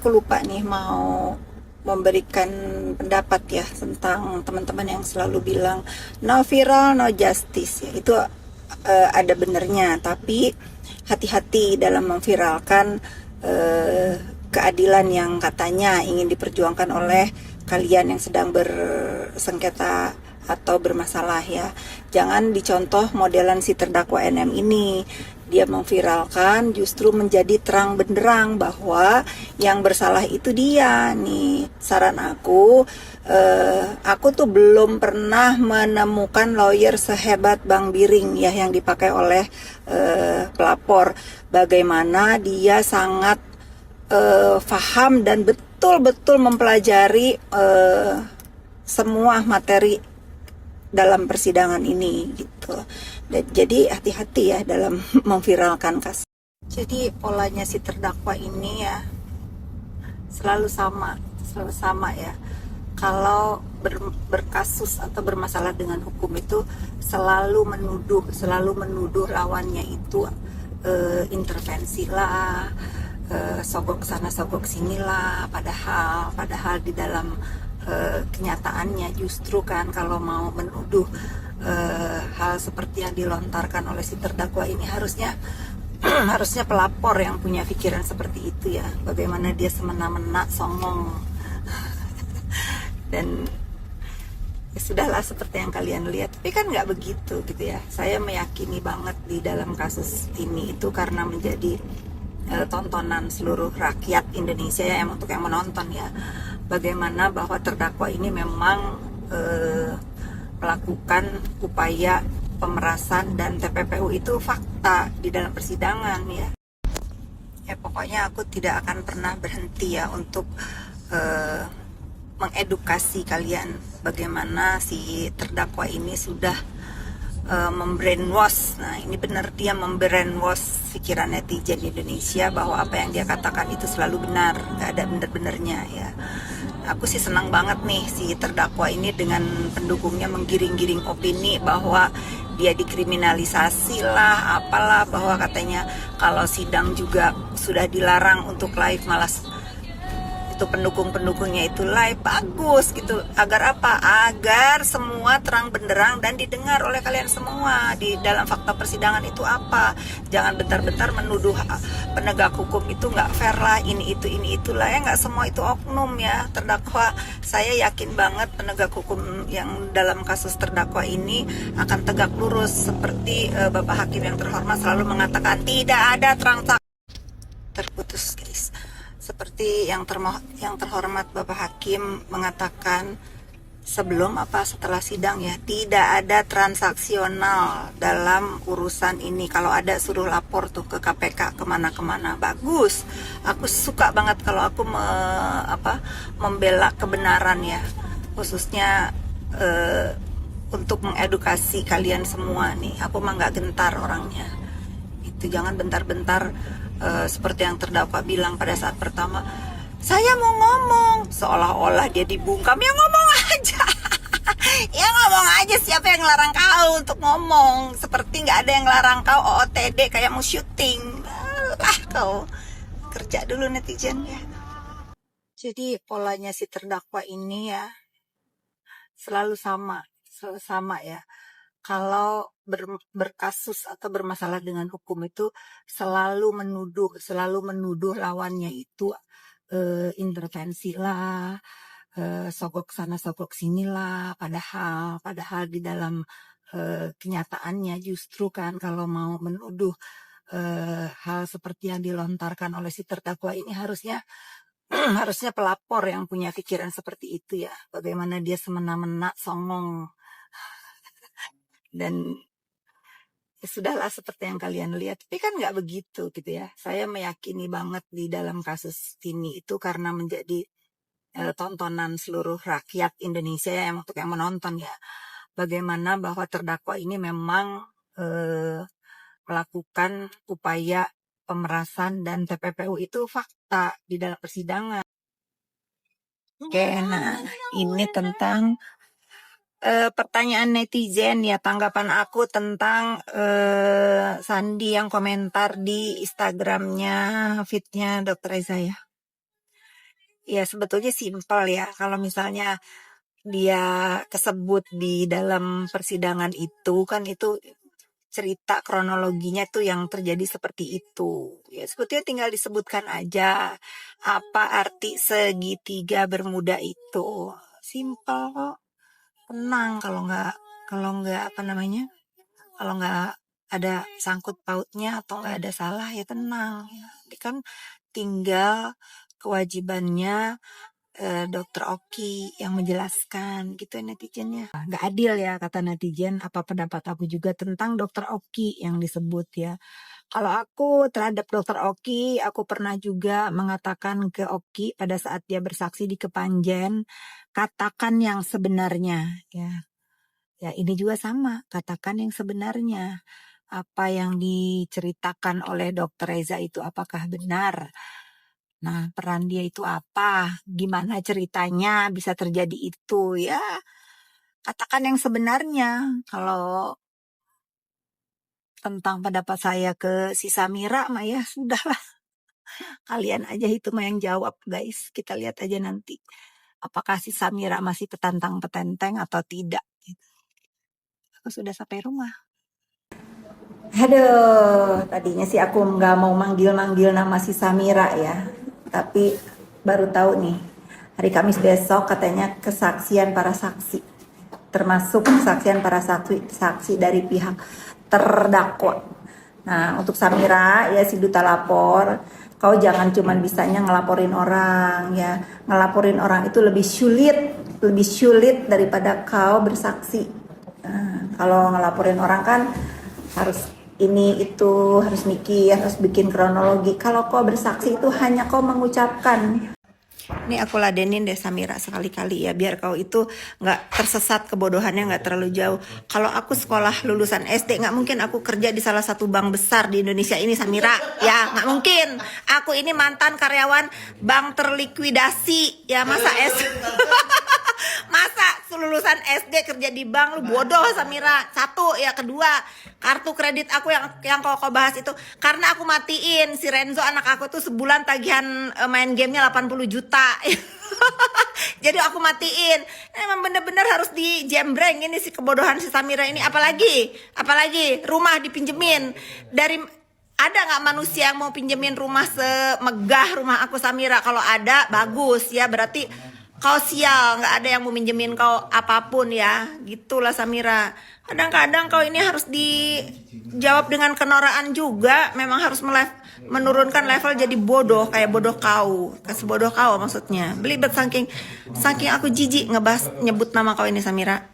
aku lupa nih mau memberikan pendapat ya tentang teman-teman yang selalu bilang no viral no justice ya. Itu ada benernya, tapi hati-hati dalam memviralkan keadilan yang katanya ingin diperjuangkan oleh kalian yang sedang bersengketa atau bermasalah ya. Jangan dicontoh modelan si terdakwa NM ini. Dia memviralkan justru menjadi terang benderang bahwa yang bersalah itu dia nih. Saran aku tuh belum pernah menemukan lawyer sehebat Bang Biring ya yang dipakai oleh pelapor. Bagaimana dia sangat paham dan betul-betul mempelajari semua materi dalam persidangan ini gitu. Jadi hati-hati ya dalam memviralkan kasus. Jadi polanya si terdakwa ini ya selalu sama ya. Kalau berkasus atau bermasalah dengan hukum itu selalu menuduh lawannya itu intervensi lah, sogok sana sogok sini lah, padahal di dalam kenyataannya justru kan kalau mau menuduh hal seperti yang dilontarkan oleh si terdakwa ini harusnya pelapor yang punya pikiran seperti itu ya. Bagaimana dia semena-mena songong dan ya sudahlah seperti yang kalian lihat, tapi kan nggak begitu gitu ya. Saya meyakini banget di dalam kasus ini itu karena menjadi tontonan seluruh rakyat Indonesia ya, untuk yang menonton ya, bagaimana bahwa terdakwa ini memang melakukan upaya pemerasan dan TPPU itu fakta di dalam persidangan ya. Ya pokoknya aku tidak akan pernah berhenti ya untuk mengedukasi kalian bagaimana si terdakwa ini sudah membrainwash. Nah ini benar, dia membrainwash pikiran netizen di Indonesia bahwa apa yang dia katakan itu selalu benar, gak ada benar-benarnya ya. Aku sih senang banget nih si terdakwa ini dengan pendukungnya menggiring-giring opini bahwa dia dikriminalisasi lah, apalah, bahwa katanya kalau sidang juga sudah dilarang untuk live, malas itu pendukung-pendukungnya itu live. Bagus gitu. Agar apa? Agar semua terang benderang dan didengar oleh kalian semua di dalam fakta persidangan itu apa. Jangan bentar-bentar menuduh penegak hukum itu nggak fair lah, ini itulah ya. Nggak semua itu oknum ya terdakwa. Saya yakin banget penegak hukum yang dalam kasus terdakwa ini akan tegak lurus seperti Bapak Hakim yang terhormat selalu mengatakan tidak ada transaksi. Terputus guys. Seperti yang terhormat Bapak Hakim mengatakan sebelum setelah sidang ya, tidak ada transaksional dalam urusan ini. Kalau ada suruh lapor tuh ke KPK kemana-kemana. Bagus, aku suka banget kalau aku membela kebenaran ya, khususnya untuk mengedukasi kalian semua nih. Aku mah nggak gentar orangnya. Itu jangan bentar-bentar seperti yang terdakwa bilang pada saat pertama, saya mau ngomong, seolah-olah dia dibungkam. Ya ngomong aja. Ya ngomong aja, siapa yang larang kau untuk ngomong? Seperti nggak ada yang larang kau OOTD kayak mau syuting. Lah kau, kerja dulu netizen ya. Jadi polanya si terdakwa ini ya selalu sama ya. Kalau berkasus atau bermasalah dengan hukum itu selalu menuduh lawannya itu intervensi lah, sogok sana sogok sini lah, padahal di dalam kenyataannya justru kan kalau mau menuduh hal seperti yang dilontarkan oleh si terdakwa ini harusnya pelapor yang punya pikiran seperti itu ya. Bagaimana dia semena-mena songong dan ya sudahlah seperti yang kalian lihat, tapi kan nggak begitu gitu ya. Saya meyakini banget di dalam kasus ini itu karena menjadi tontonan seluruh rakyat Indonesia ya, untuk yang menonton ya, bagaimana bahwa terdakwa ini memang melakukan upaya pemerasan dan TPPU itu fakta di dalam persidangan. Oke, nah ini tentang pertanyaan netizen ya, tanggapan aku tentang Sandi yang komentar di Instagramnya, feednya Dr. Reza ya. Ya sebetulnya simpel ya. Kalau misalnya dia kesebut di dalam persidangan itu kan itu cerita kronologinya tuh yang terjadi seperti itu. Ya sebetulnya tinggal disebutkan aja apa arti segitiga bermuda itu. Simpel kok. Tenang kalau nggak apa namanya? Kalau nggak ada sangkut pautnya atau nggak ada salah ya tenang ya. Ini kan tinggal kewajibannya Dokter Oki yang menjelaskan gitu ya netizennya. Nggak adil ya kata netizen, apa pendapat aku juga tentang Dokter Oki yang disebut ya. Kalau aku terhadap Dokter Oki, aku pernah juga mengatakan ke Oki pada saat dia bersaksi di Kepanjen, katakan yang sebenarnya ya. Ya ini juga sama, katakan yang sebenarnya. Apa yang diceritakan oleh Dokter Reza itu apakah benar? Nah, peran dia itu apa? Gimana ceritanya bisa terjadi itu? Ya, katakan yang sebenarnya. Kalau tentang pendapat saya ke si Samira mah ya sudahlah. Kalian aja itu mah yang jawab, guys. Kita lihat aja nanti. Apakah si Samira masih petantang petenteng atau tidak? Aku sudah sampai rumah. Aduh, tadinya sih aku nggak mau manggil-manggil nama si Samira ya. Tapi baru tahu nih, hari Kamis besok katanya kesaksian para saksi. Termasuk kesaksian para saksi dari pihak terdakwa. Nah, untuk Samira ya si duta lapor, kau jangan cuman bisanya ngelaporin orang ya. Ngelaporin orang itu lebih sulit daripada kau bersaksi. Nah, kalau ngelaporin orang kan harus ini itu harus mikir, harus bikin kronologi. Kalau kau bersaksi itu hanya kau mengucapkan. Ini aku ladenin deh Samira sekali-kali ya, biar kau itu nggak tersesat kebodohannya nggak terlalu jauh. Kalau aku sekolah lulusan SD nggak mungkin aku kerja di salah satu bank besar di Indonesia ini Samira, ya nggak mungkin. Aku ini mantan karyawan bank terlikuidasi ya, masa masa lulusan SD kerja di bank, lu bodoh Samira. Satu ya, kedua kartu kredit aku yang kau bahas itu karena aku matiin si Renzo anak aku tuh sebulan tagihan main gamenya 80 juta. Jadi aku matiin. Emang bener-bener harus dijembreng ini si kebodohan si Samira ini. Apalagi rumah dipinjemin dari, ada nggak manusia yang mau pinjemin rumah semegah rumah aku Samira? Kalau ada bagus ya, berarti kau sial, nggak ada yang mau minjemin kau apapun ya. Gitulah Samira. Kadang-kadang kau ini harus dijawab dengan kenoraan juga. Memang harus menurunkan level jadi bodoh, kayak bodoh kau, sebodoh kau maksudnya. Belibet saking aku jijik nyebut nama kau ini Samira.